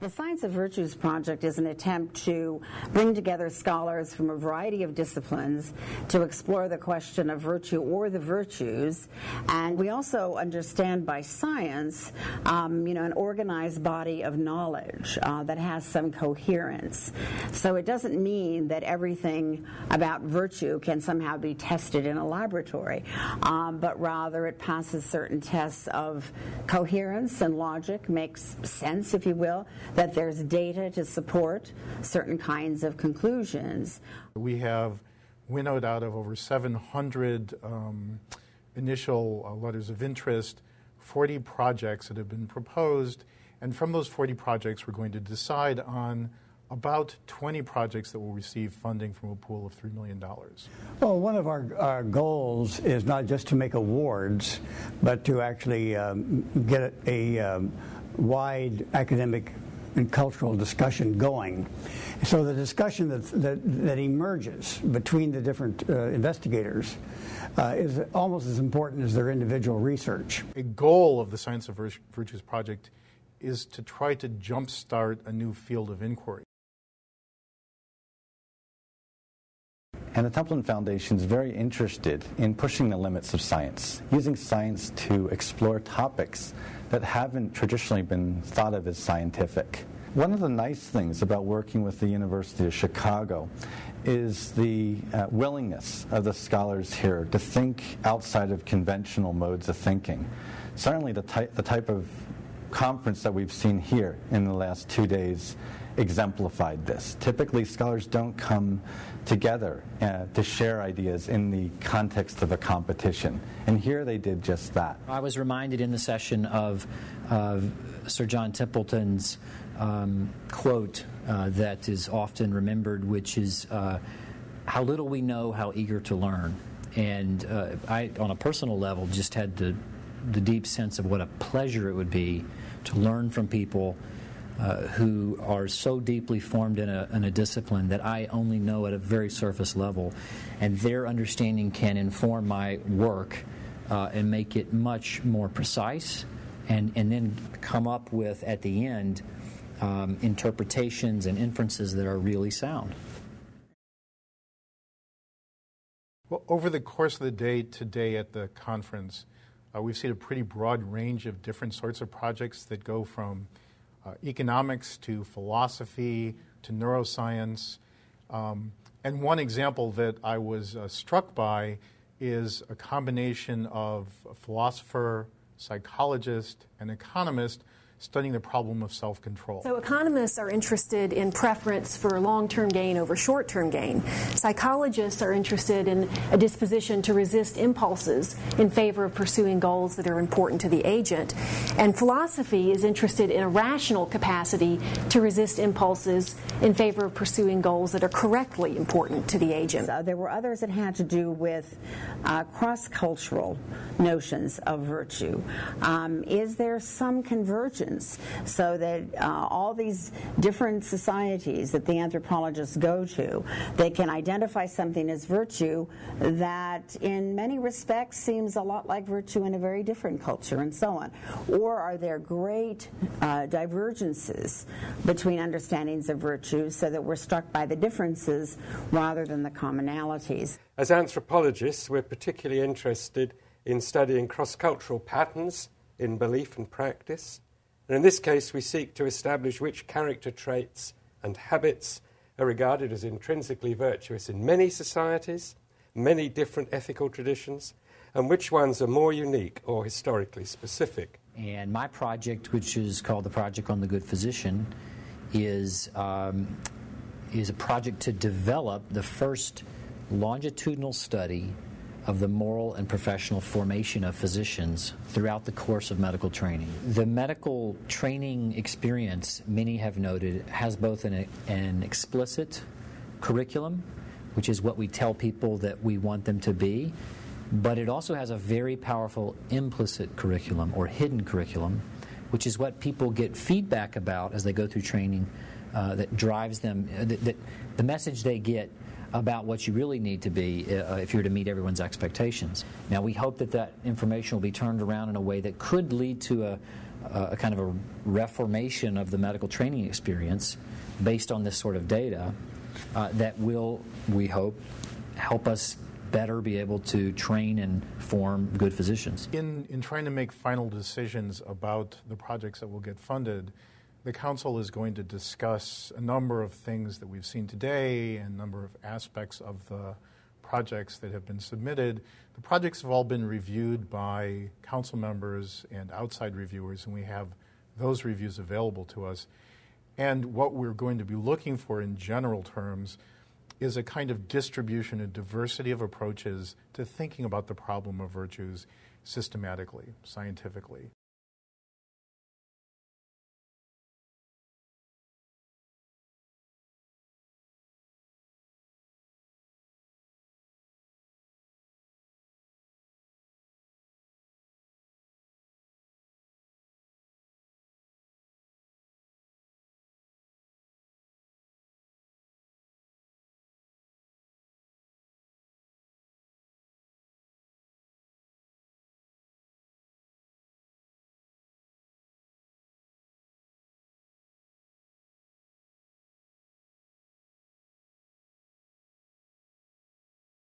The Science of Virtues project is an attempt to bring together scholars from a variety of disciplines to explore the question of virtue or the virtues. And we also understand by science, an organized body of knowledge that has some coherence. So it doesn't mean that everything about virtue can somehow be tested in a laboratory, but rather it passes certain tests of coherence and logic, makes sense, if you will, that there's data to support certain kinds of conclusions. We have winnowed out of over 700 initial letters of interest, 40 projects that have been proposed, and from those 40 projects we're going to decide on about 20 projects that will receive funding from a pool of $3 million. Well, one of our goals is not just to make awards, but to actually get a wide academic and cultural discussion going. So the discussion that emerges between the different investigators is almost as important as their individual research. A goal of the Science of Virtues project is to try to jumpstart a new field of inquiry. And the Templeton Foundation is very interested in pushing the limits of science, using science to explore topics that haven't traditionally been thought of as scientific. One of the nice things about working with the University of Chicago is the willingness of the scholars here to think outside of conventional modes of thinking. Certainly the type of conference that we've seen here in the last 2 days exemplified this. Typically, scholars don't come together to share ideas in the context of a competition, and here they did just that. I was reminded in the session of Sir John Templeton's quote that is often remembered, which is, how little we know, how eager to learn. And I, on a personal level, just had the deep sense of what a pleasure it would be to learn from people who are so deeply formed in a discipline that I only know at a very surface level, and their understanding can inform my work and make it much more precise, and then come up with, at the end, interpretations and inferences that are really sound. Well, over the course of the day today at the conference, we've seen a pretty broad range of different sorts of projects that go from economics to philosophy to neuroscience. And one example that I was struck by is a combination of a philosopher, psychologist, and economist studying the problem of self-control. So economists are interested in preference for long-term gain over short-term gain. Psychologists are interested in a disposition to resist impulses in favor of pursuing goals that are important to the agent. And philosophy is interested in a rational capacity to resist impulses in favor of pursuing goals that are correctly important to the agent. There were others that had to do with cross-cultural notions of virtue. Is there some convergence so that all these different societies that the anthropologists go to, they can identify something as virtue that in many respects seems a lot like virtue in a very different culture, and so on? Or are there great divergences between understandings of virtue so that we're struck by the differences rather than the commonalities? As anthropologists, we're particularly interested in studying cross-cultural patterns in belief and practice. And in this case, we seek to establish which character traits and habits are regarded as intrinsically virtuous in many societies, many different ethical traditions, and which ones are more unique or historically specific. And my project, which is called the Project on the Good Physician, is a project to develop the first longitudinal study of the moral and professional formation of physicians throughout the course of medical training. The medical training experience, many have noted, has both an explicit curriculum, which is what we tell people that we want them to be, but it also has a very powerful implicit curriculum or hidden curriculum, which is what people get feedback about as they go through training that drives them, that the message they get about what you really need to be if you're to meet everyone's expectations. Now, we hope that that information will be turned around in a way that could lead to a kind of a reformation of the medical training experience based on this sort of data that will, we hope, help us better be able to train and form good physicians. In trying to make final decisions about the projects that will get funded, the Council is going to discuss a number of things that we've seen today and a number of aspects of the projects that have been submitted. The projects have all been reviewed by Council members and outside reviewers, and we have those reviews available to us. And what we're going to be looking for in general terms is a kind of distribution and diversity of approaches to thinking about the problem of virtues systematically, scientifically.